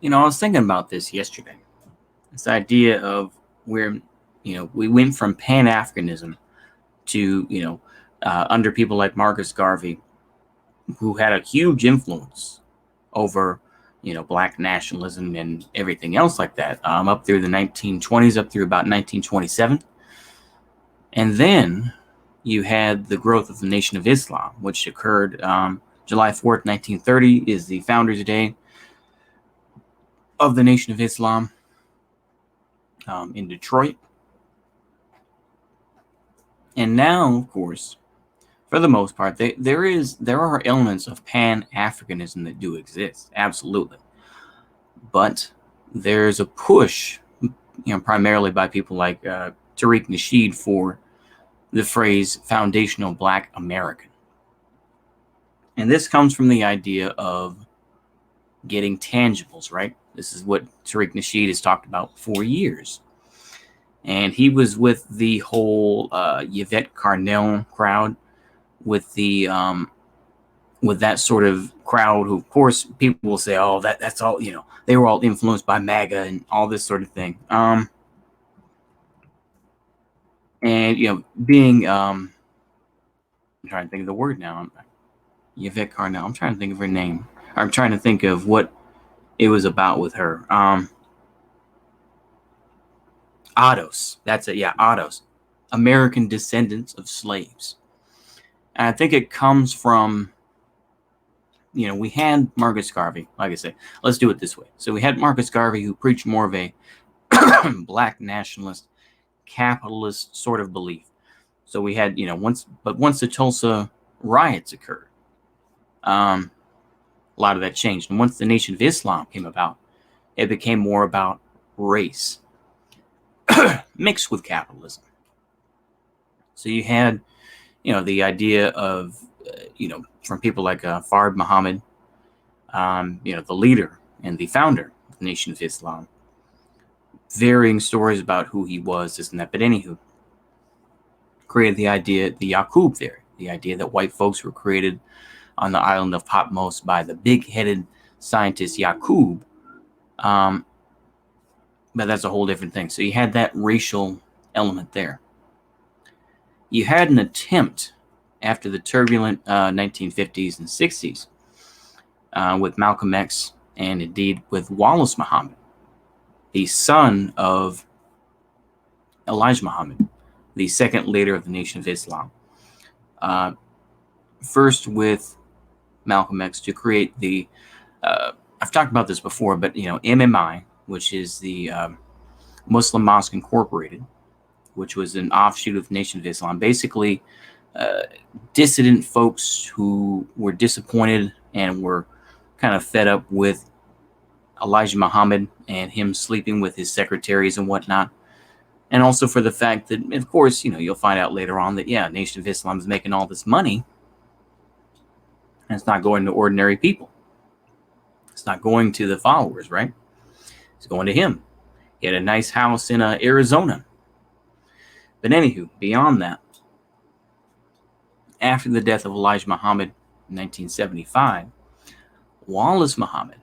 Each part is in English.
I was thinking about this yesterday. This idea of where, we went from Pan Africanism to, under people like Marcus Garvey, who had a huge influence over, black nationalism and everything else like that, up through the 1920s, up through about 1927. And then you had the growth of the Nation of Islam, which occurred July 4th, 1930, is the Founders' Day of the Nation of Islam in Detroit. And now, of course, for the most part, there are elements of Pan Africanism that do exist, absolutely. But there's a push, primarily by people like Tariq Nasheed for the phrase foundational Black American. And this comes from the idea of getting tangibles, right? This is what Tariq Nasheed has talked about for years. And he was with the whole Yvette Carnell crowd, with the with that sort of crowd who, of course, people will say, oh, that's all, they were all influenced by MAGA and all this sort of thing. And, being, I'm trying to think of the word now. Yvette Carnell. I'm trying to think of her name. I'm trying to think of what it was about with her. Ottos. That's it. Yeah, Ottos. American descendants of slaves. And I think it comes from, we had Marcus Garvey. Like I said, let's do it this way. So we had Marcus Garvey, who preached more of a black nationalist, capitalist sort of belief. So we had, once the Tulsa riots occurred, a lot of that changed. And once the Nation of Islam came about, it became more about race mixed with capitalism. So you had, the idea of, from people like Fard Muhammad, the leader and the founder of the Nation of Islam, varying stories about who he was, this and that. But anywho, created the idea, the Yaqub theory, the idea that white folks were created on the island of Patmos by the big-headed scientist Yaqub. But that's a whole different thing. So you had that racial element there. You had an attempt after the turbulent 1950s and 60s with Malcolm X and indeed with Wallace Muhammad, the son of Elijah Muhammad, the second leader of the Nation of Islam. First with Malcolm X to create the, I've talked about this before, but MMI, which is the Muslim Mosque Incorporated, which was an offshoot of the Nation of Islam. Basically, dissident folks who were disappointed and were kind of fed up with Elijah Muhammad and him sleeping with his secretaries and whatnot. And also for the fact that, of course, you'll find out later on that, yeah, Nation of Islam is making all this money, and it's not going to ordinary people. It's not going to the followers, right? It's going to him. He had a nice house in Arizona. But anywho, beyond that, after the death of Elijah Muhammad in 1975, Wallace Muhammad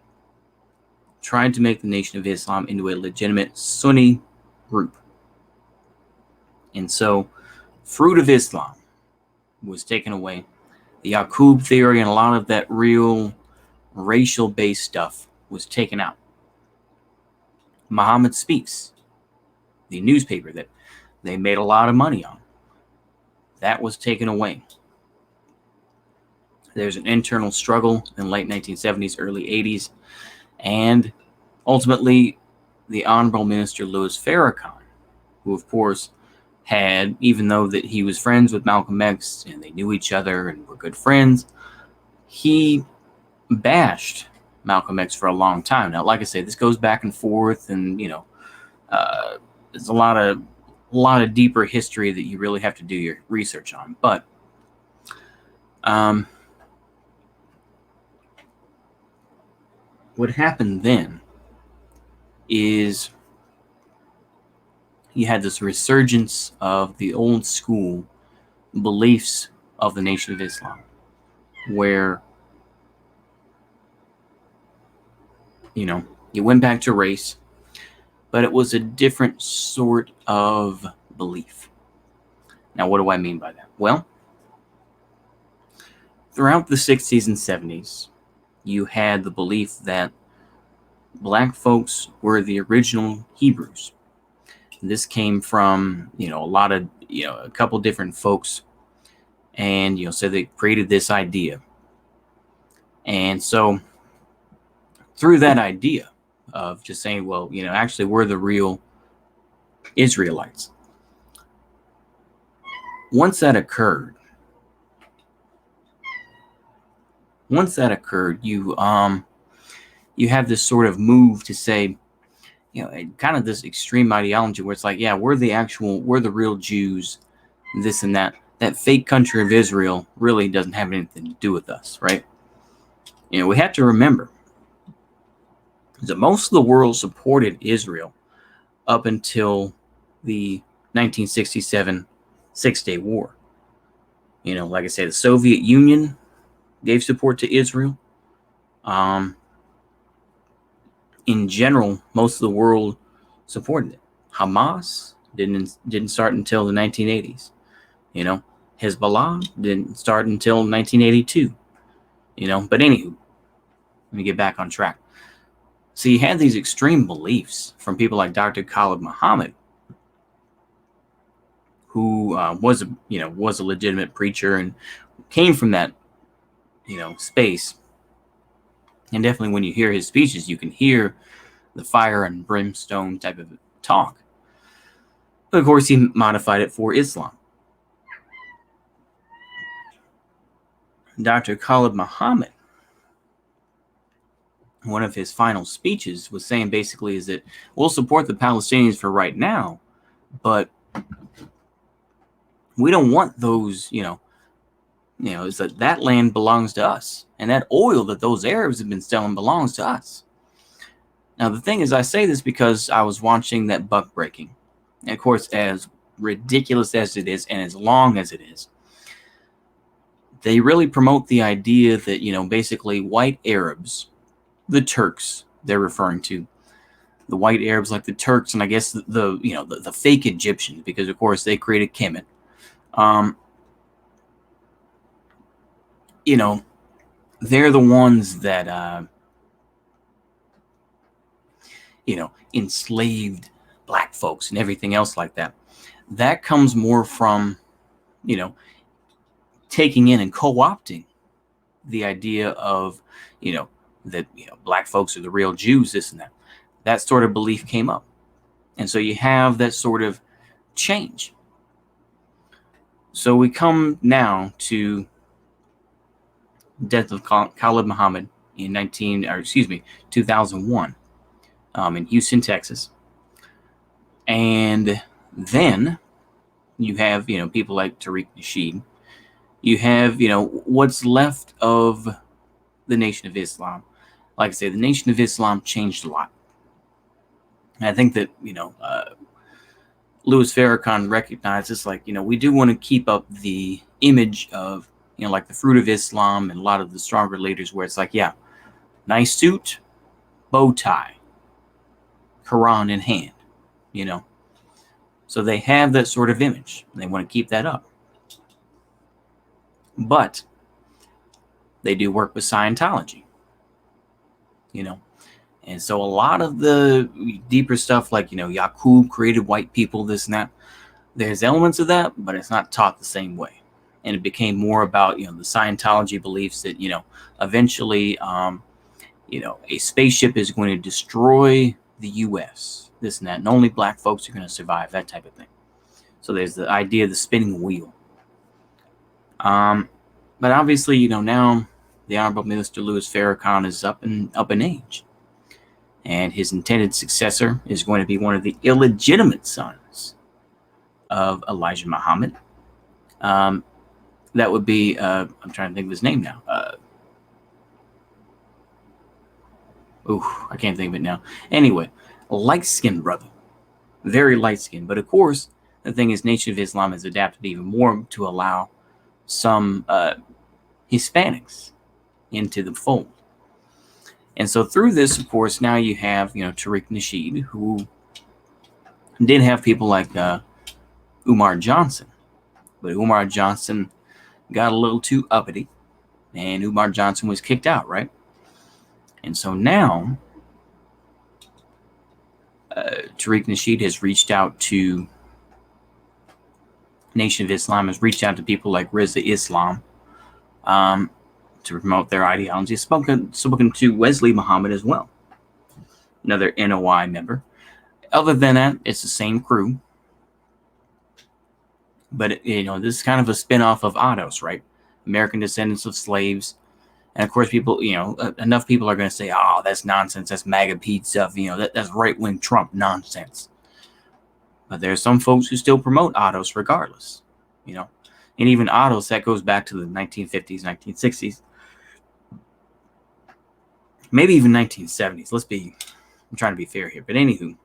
tried to make the Nation of Islam into a legitimate Sunni group. And so, fruit of Islam was taken away. The Yaqub theory and a lot of that real racial-based stuff was taken out. Muhammad Speaks, the newspaper that they made a lot of money on, that was taken away. There's an internal struggle in the late 1970s, early 80s, and ultimately the Honorable Minister Louis Farrakhan, who of course had, even though that he was friends with Malcolm X and they knew each other and were good friends, he bashed Malcolm X for a long time. Now, like I say, this goes back and forth, and there's a lot of deeper history that you really have to do your research on. But what happened then is you had this resurgence of the old school beliefs of the Nation of Islam, where You went back to race, but it was a different sort of belief. Now, what do I mean by that? Well, throughout the 60s and 70s, you had the belief that black folks were the original Hebrews. This came from, a couple different folks, and, so they created this idea. And so through that idea of just saying, well, actually we're the real Israelites. Once that occurred, you have this sort of move to say, kind of this extreme ideology where it's like, yeah, we're the real Jews, this and that. That fake country of Israel really doesn't have anything to do with us, right? We have to remember that most of the world supported Israel up until the 1967 Six-Day War. Like I said, the Soviet Union gave support to Israel. In general, most of the world supported it. Hamas didn't start until the 1980s. Hezbollah didn't start until 1982. But anywho, let me get back on track. So you had these extreme beliefs from people like Dr. Khalid Muhammad, who was a legitimate preacher and came from that space. And definitely when you hear his speeches, you can hear the fire and brimstone type of talk. But of course, he modified it for Islam. Dr. Khalid Muhammad, one of his final speeches was saying basically is that we'll support the Palestinians for right now, but we don't want those, is that land belongs to us. And that oil that those Arabs have been selling belongs to us. Now, the thing is, I say this because I was watching that buck breaking. And of course, as ridiculous as it is and as long as it is, they really promote the idea that, basically white Arabs, the Turks they're referring to, the white Arabs like the Turks, and I guess the fake Egyptians, because of course they created Kemet. They're the ones that, enslaved black folks and everything else like that. That comes more from, taking in and co-opting the idea of, that, black folks are the real Jews, this and that. That sort of belief came up. And so you have that sort of change. So we come now to death of Khalid Muhammad in 2001 in Houston, Texas. And then you have, people like Tariq Nasheed. You have, what's left of the Nation of Islam. Like I say, the Nation of Islam changed a lot. And I think that, Louis Farrakhan recognized this, we do want to keep up the image of, like the fruit of Islam and a lot of the stronger leaders where it's like, yeah, nice suit, bow tie, Quran in hand, So they have that sort of image. They want to keep that up. But they do work with Scientology, And so a lot of the deeper stuff like, Yaqub created white people, this and that, there's elements of that, but it's not taught the same way. And it became more about, the Scientology beliefs that, eventually, a spaceship is going to destroy the U.S., this and that, and only black folks are going to survive, that type of thing. So there's the idea of the spinning wheel. But obviously, now the Honorable Minister Louis Farrakhan is up in age. And his intended successor is going to be one of the illegitimate sons of Elijah Muhammad. That would be, I'm trying to think of his name now. I can't think of it now. Anyway, a light-skinned brother. Very light-skinned. But of course, the thing is, Nation of Islam has adapted even more to allow some Hispanics into the fold. And so through this, of course, now you have, Tariq Nasheed, who did have people like Umar Johnson. But Umar Johnson got a little too uppity, and Umar Johnson was kicked out, right? And so now Tariq Nasheed has reached out to Nation of Islam, has reached out to people like Rizza Islam to promote their ideology. Spoken to Wesley Muhammad as well, another NOI member. Other than that, it's the same crew. But, this is kind of a spin-off of Odysee, right? American descendants of slaves. And, of course, people, enough people are going to say, oh, that's nonsense. That's MAGA Pete stuff. That's right-wing Trump nonsense. But there's some folks who still promote Odysee regardless, And even Odysee, that goes back to the 1950s, 1960s. Maybe even 1970s. I'm trying to be fair here. But anywho.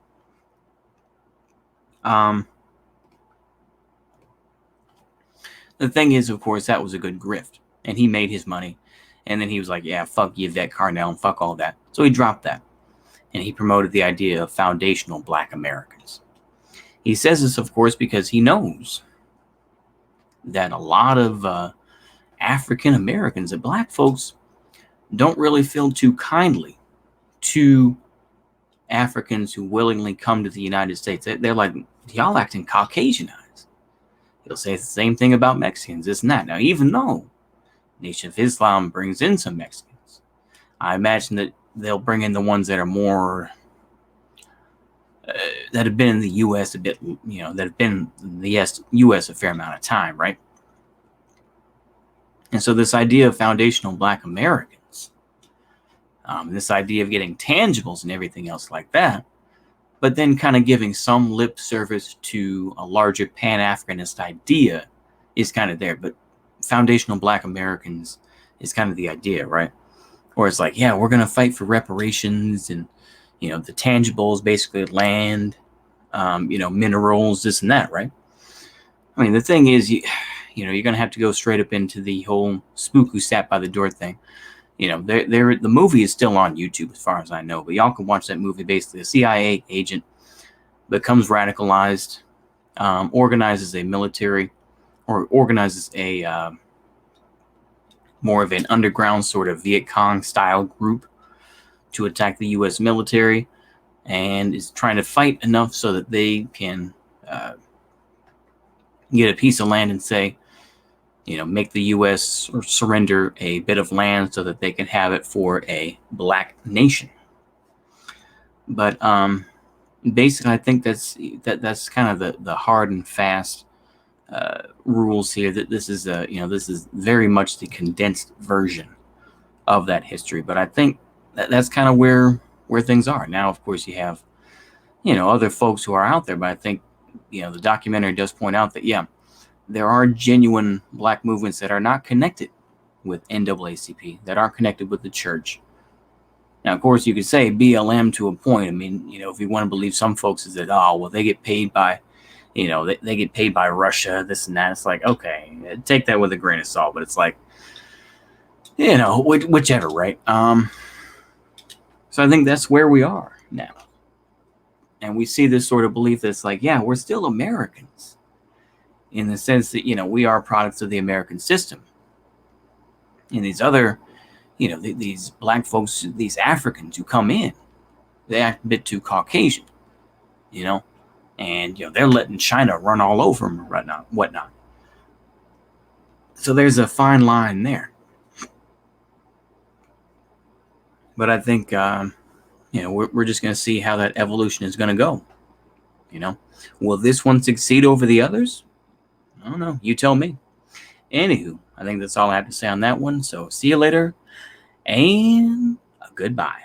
The thing is, of course, that was a good grift. And he made his money. And then he was like, yeah, fuck Yvette Carnell and fuck all that. So he dropped that. And he promoted the idea of foundational Black Americans. He says this, of course, because he knows that a lot of African Americans and Black folks don't really feel too kindly to Africans who willingly come to the United States. They're like, y'all acting Caucasianized. He'll say the same thing about Mexicans, this and that. Now, even though Nation of Islam brings in some Mexicans, I imagine that they'll bring in the ones that are more, that have been in the U.S. a bit, that have been in the U.S. a fair amount of time, right? And so this idea of foundational Black Americans, this idea of getting tangibles and everything else like that, but then kind of giving some lip service to a larger Pan-Africanist idea is kind of there. But foundational Black Americans is kind of the idea, right? Or it's like, yeah, we're going to fight for reparations and, the tangibles, basically land, minerals, this and that, right? I mean, the thing is, you're going to have to go straight up into the whole spook who sat by the door thing. The movie is still on YouTube as far as I know, but y'all can watch that movie. Basically, a CIA agent becomes radicalized, organizes a military, or organizes a more of an underground sort of Viet Cong style group to attack the U.S. military, and is trying to fight enough so that they can get a piece of land and say, make the U.S. surrender a bit of land so that they can have it for a Black nation. But basically, I think that's kind of the hard and fast rules here. That this is this is very much the condensed version of that history. But I think that's kind of where things are now. Of course, you have other folks who are out there, but I think the documentary does point out that there are genuine Black movements that are not connected with NAACP, that aren't connected with the church. Now, of course, you could say BLM to a point. I mean, if you want to believe some folks is that, oh, well, they get paid by, they get paid by Russia, this and that. It's like, okay, take that with a grain of salt. But it's like, whichever, right? So I think that's where we are now. And we see this sort of belief that's like, yeah, we're still Americans, in the sense that, we are products of the American system. And these other, these Black folks, these Africans who come in, they act a bit too Caucasian, and, they're letting China run all over them and whatnot. So there's a fine line there. But I think, we're just going to see how that evolution is going to go. Will this one succeed over the others? I don't know. You tell me. Anywho, I think that's all I have to say on that one. So see you later, and goodbye.